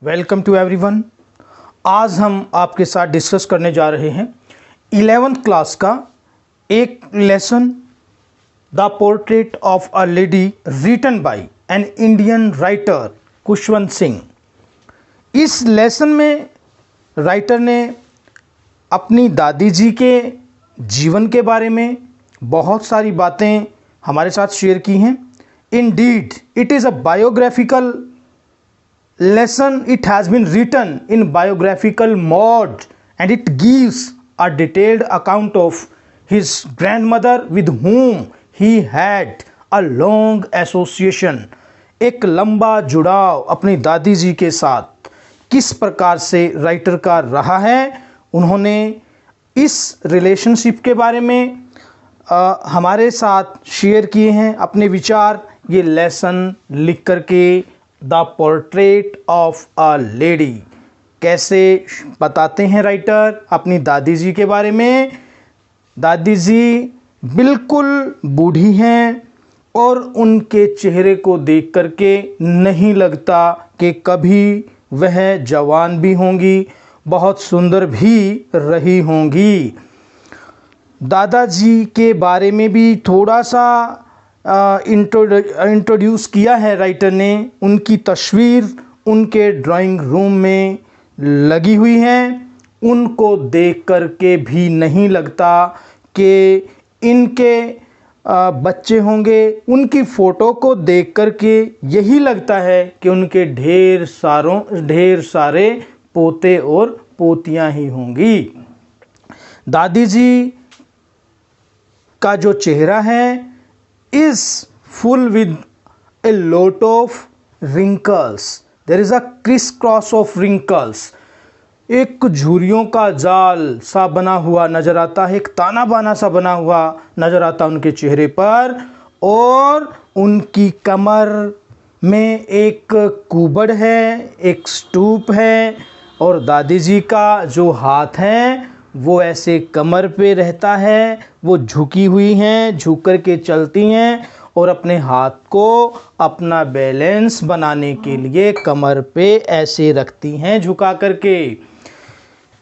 Welcome to everyone. आज हम आपके साथ डिस्कस करने जा रहे हैं 11th क्लास का एक lesson, the portrait of a lady written by an Indian writer Khushwant Singh. इस लेसन में राइटर ने अपनी दादी जी के जीवन के बारे में बहुत सारी बातें हमारे साथ शेयर की हैं। Indeed, it is a biographical lesson. It has been written in biographical mode and it gives a detailed account of his grandmother with whom he had a long association. एक लंबा जुड़ाव अपनी दादी जी के साथ किस प्रकार से राइटर का रहा है, उन्होंने इस रिलेशनशिप के बारे में हमारे साथ शेयर किए हैं अपने विचार। ये लेसन लिख करके the portrait of a lady कैसे बताते हैं राइटर अपनी दादी जी के बारे में। दादी जी बिल्कुल बूढ़ी हैं और उनके चेहरे को देख करके नहीं लगता कि कभी वह जवान भी होंगी, बहुत सुंदर भी रही होंगी। दादाजी के बारे में भी थोड़ा सा इंट्रोड्यूस किया है राइटर ने। उनकी तस्वीर उनके ड्राइंग रूम में लगी हुई है। उनको देख कर के भी नहीं लगता कि इनके बच्चे होंगे। उनकी फ़ोटो को देख कर के यही लगता है कि उनके ढेर सारे पोते और पोतियां ही होंगी। दादी जी का जो चेहरा है is full with a lot of wrinkles. There is a crisscross of wrinkles. एक झुर्रियों का जाल सा बना हुआ नजर आता है, एक ताना बाना सा बना हुआ नजर आता उनके चेहरे पर। और उनकी कमर में एक कुबड़ है, एक स्टूप है और दादी जी का जो हाथ है वो ऐसे कमर पे रहता है। वो झुकी हुई हैं, झुक कर के चलती हैं और अपने हाथ को अपना बैलेंस बनाने के लिए कमर पे ऐसे रखती हैं झुका करके।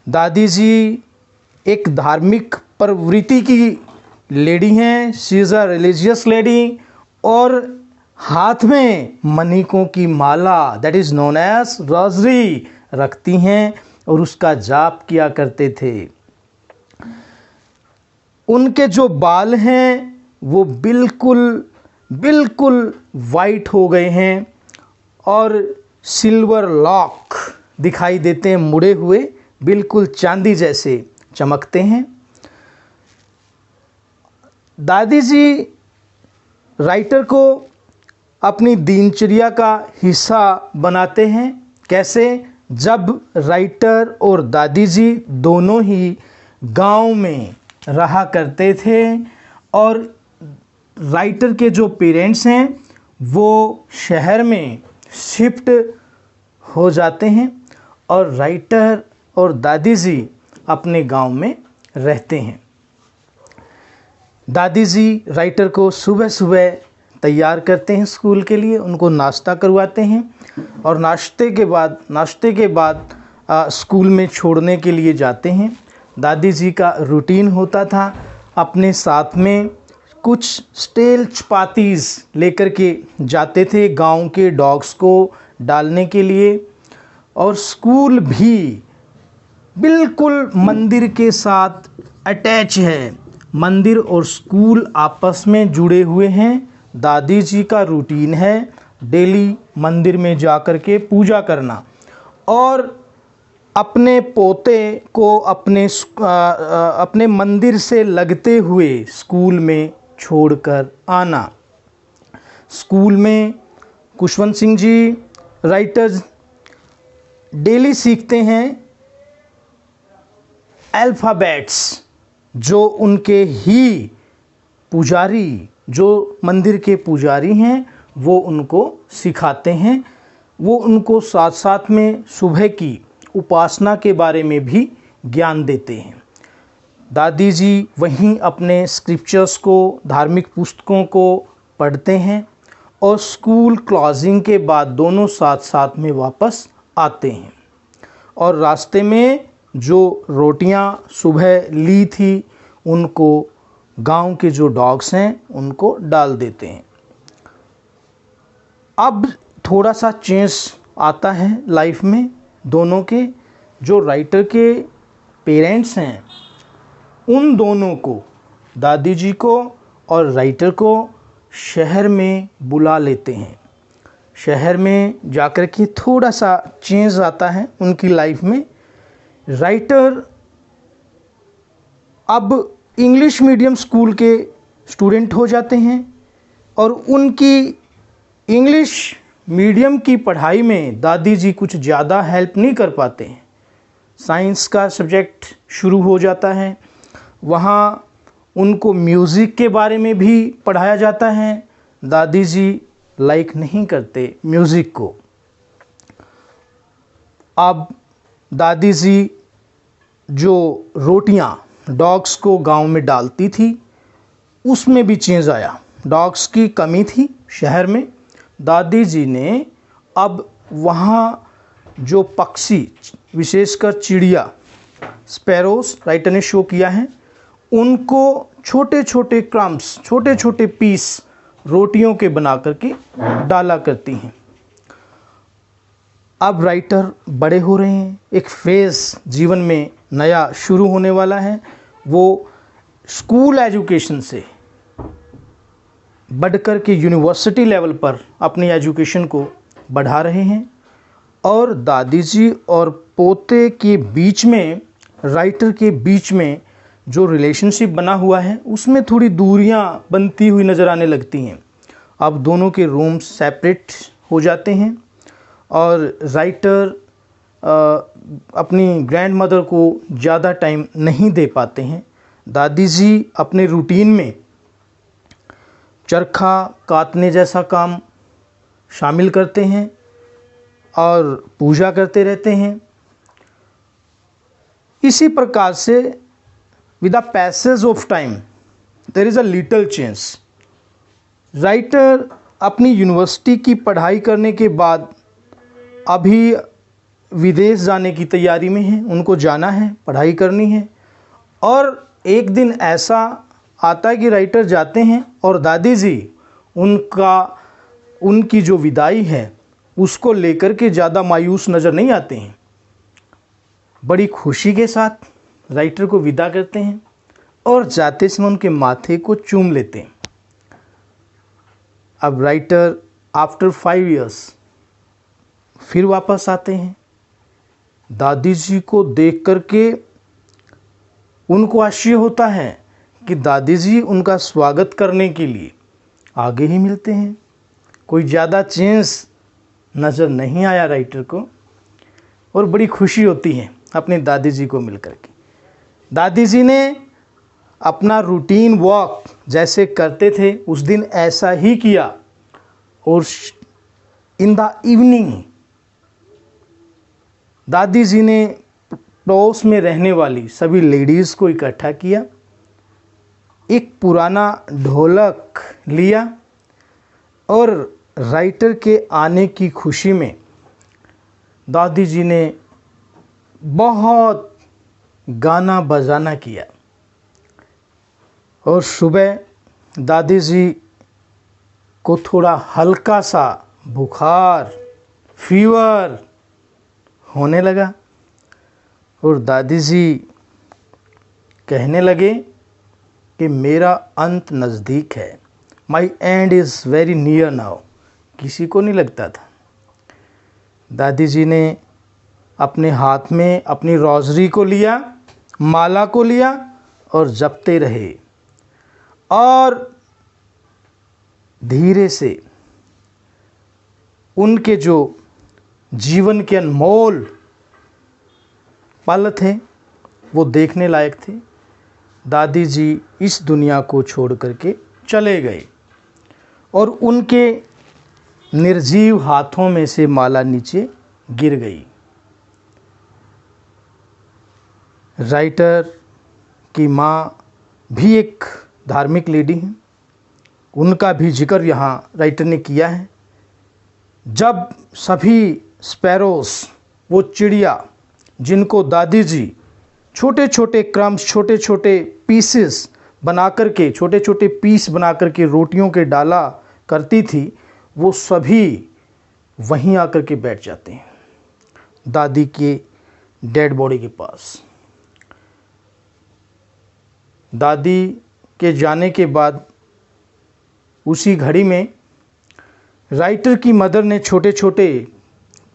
दादी जी एक धार्मिक प्रवृत्ति की लेडी हैं, she is a religious lady. और हाथ में मणिकों की माला, that is known as rosary, रखती हैं और उसका जाप किया करते थे। उनके जो बाल हैं वो बिल्कुल वाइट हो गए हैं और सिल्वर लॉक दिखाई देते हैं, मुड़े हुए, बिल्कुल चांदी जैसे चमकते हैं। दादी जी राइटर को अपनी दिनचर्या का हिस्सा बनाते हैं। कैसे? जब राइटर और दादी जी दोनों ही गांव में रहा करते थे और राइटर के जो पेरेंट्स हैं वो शहर में शिफ्ट हो जाते हैं और राइटर और दादी जी अपने गांव में रहते हैं। दादी जी राइटर को सुबह सुबह तैयार करते हैं स्कूल के लिए, उनको नाश्ता करवाते हैं और नाश्ते के बाद स्कूल में छोड़ने के लिए जाते हैं। दादी जी का रूटीन होता था, अपने साथ में कुछ स्टेल चपातीज़ लेकर के जाते थे गांव के डॉग्स को डालने के लिए। और स्कूल भी बिल्कुल मंदिर के साथ अटैच है, मंदिर और स्कूल आपस में जुड़े हुए हैं। दादी जी का रूटीन है डेली मंदिर में जा कर के पूजा करना और अपने पोते को अपने मंदिर से लगते हुए स्कूल में छोड़कर आना। स्कूल में खुशवंत सिंह जी राइटर्स डेली सीखते हैं अल्फ़ाबेट्स, जो उनके ही पुजारी, जो मंदिर के पुजारी हैं, वो उनको सिखाते हैं। वो उनको साथ साथ में सुबह की उपासना के बारे में भी ज्ञान देते हैं। दादी जी वहीं अपने स्क्रिप्चर्स को, धार्मिक पुस्तकों को पढ़ते हैं और स्कूल क्लोजिंग के बाद दोनों साथ साथ में वापस आते हैं और रास्ते में जो रोटियां सुबह ली थी उनको गांव के जो डॉग्स हैं उनको डाल देते हैं। अब थोड़ा सा चेंज आता है लाइफ में दोनों के। जो राइटर के पेरेंट्स हैं उन दोनों को, दादी जी को और राइटर को, शहर में बुला लेते हैं। शहर में जाकर के थोड़ा सा चेंज आता है उनकी लाइफ में। राइटर अब इंग्लिश मीडियम स्कूल के स्टूडेंट हो जाते हैं और उनकी इंग्लिश मीडियम की पढ़ाई में दादी जी कुछ ज़्यादा हेल्प नहीं कर पाते हैं। साइंस का सब्जेक्ट शुरू हो जाता है, वहाँ उनको म्यूज़िक के बारे में भी पढ़ाया जाता है। दादी जी लाइक नहीं करते म्यूज़िक को। अब दादी जी जो रोटियां डॉग्स को गांव में डालती थी उसमें भी चेंज आया। डॉग्स की कमी थी शहर में। दादी जी ने अब वहाँ जो पक्षी, विशेषकर चिड़िया, स्पैरोस राइटर ने शो किया है, उनको छोटे छोटे क्रम्स, छोटे छोटे पीस रोटियों के बना करके डाला करती हैं। अब राइटर बड़े हो रहे हैं, एक फेज़ जीवन में नया शुरू होने वाला है। वो स्कूल एजुकेशन से बढ़कर के यूनिवर्सिटी लेवल पर अपनी एजुकेशन को बढ़ा रहे हैं और दादी जी और पोते के बीच में, राइटर के बीच में जो रिलेशनशिप बना हुआ है उसमें थोड़ी दूरियां बनती हुई नज़र आने लगती हैं। अब दोनों के रूम्स सेपरेट हो जाते हैं और राइटर अपनी ग्रैंड मदर को ज़्यादा टाइम नहीं दे पाते हैं। दादी जी अपने रूटीन में चरखा काटने जैसा काम शामिल करते हैं और पूजा करते रहते हैं। इसी प्रकार से with the passage of time there is a little change. Writer अपनी यूनिवर्सिटी की पढ़ाई करने के बाद अभी विदेश जाने की तैयारी में है। उनको जाना है, पढ़ाई करनी है और एक दिन ऐसा आता है कि राइटर जाते हैं और दादी जी उनकी जो विदाई है उसको लेकर के ज़्यादा मायूस नज़र नहीं आते हैं। बड़ी खुशी के साथ राइटर को विदा करते हैं और जाते समय उनके माथे को चूम लेते हैं। अब राइटर आफ्टर 5 इयर्स फिर वापस आते हैं। दादी जी को देख करके उनको आश्चर्य होता है कि दादी जी उनका स्वागत करने के लिए आगे ही मिलते हैं। कोई ज़्यादा चेंज नज़र नहीं आया राइटर को और बड़ी खुशी होती है अपनी दादी जी को मिलकर के। दादी जी ने अपना रूटीन वॉक जैसे करते थे उस दिन ऐसा ही किया और इन द इवनिंग दादी जी ने पड़ोस में रहने वाली सभी लेडीज़ को इकट्ठा किया, एक पुराना ढोलक लिया और राइटर के आने की खुशी में दादी जी ने बहुत गाना बजाना किया और सुबह दादी जी को थोड़ा हल्का सा बुखार, फीवर होने लगा और दादी जी कहने लगे कि मेरा अंत नज़दीक है, my end is very near now. किसी को नहीं लगता था। दादी जी ने अपने हाथ में अपनी रोज़री को लिया, माला को लिया और जपते रहे और धीरे से उनके जो जीवन के अनमोल पल थे वो देखने लायक थे। दादी जी इस दुनिया को छोड़ करके चले गए और उनके निर्जीव हाथों में से माला नीचे गिर गई। राइटर की माँ भी एक धार्मिक लेडी हैं, उनका भी जिक्र यहाँ राइटर ने किया है। जब सभी स्पैरोस वो चिड़िया जिनको दादी जी छोटे छोटे क्रम्स, छोटे छोटे पीसेस बना करके, छोटे छोटे पीस बना करके रोटियों के डाला करती थी, वो सभी वहीं आकर के बैठ जाते हैं दादी के डेड बॉडी के पास। दादी के जाने के बाद उसी घड़ी में राइटर की मदर ने छोटे छोटे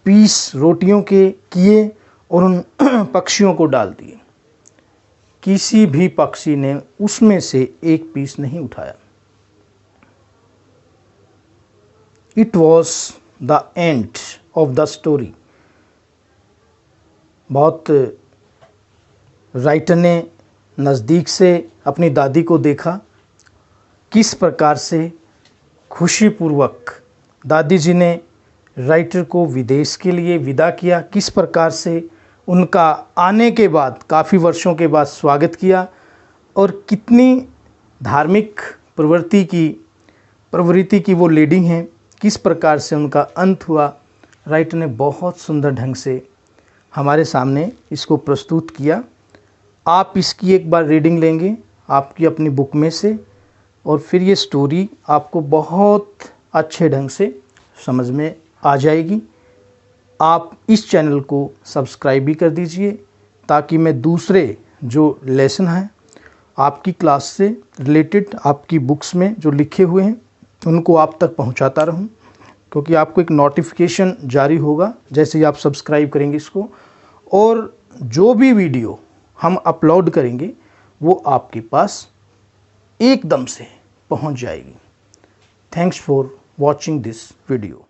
पीस रोटियों के किए और उन पक्षियों को डाल दिए। किसी भी पक्षी ने उसमें से एक पीस नहीं उठाया। It was the end of the story. बहुत राइटर ने नज़दीक से अपनी दादी को देखा, किस प्रकार से खुशीपूर्वक दादी जी ने राइटर को विदेश के लिए विदा किया, किस प्रकार से उनका आने के बाद काफ़ी वर्षों के बाद स्वागत किया, और कितनी धार्मिक प्रवृत्ति की वो लेडी हैं, किस प्रकार से उनका अंत हुआ। राइटर ने बहुत सुंदर ढंग से हमारे सामने इसको प्रस्तुत किया। आप इसकी एक बार रीडिंग लेंगे आपकी अपनी बुक में से, और फिर ये स्टोरी आपको बहुत अच्छे ढंग से समझ में आ जाएगी। आप इस चैनल को सब्सक्राइब भी कर दीजिए, ताकि मैं दूसरे जो लेसन हैं आपकी क्लास से रिलेटेड, आपकी बुक्स में जो लिखे हुए हैं उनको आप तक पहुंचाता रहूं, क्योंकि आपको एक नोटिफिकेशन जारी होगा जैसे ही आप सब्सक्राइब करेंगे इसको, और जो भी वीडियो हम अपलोड करेंगे वो आपके पास एकदम से पहुंच जाएगी। Thanks for watching this video.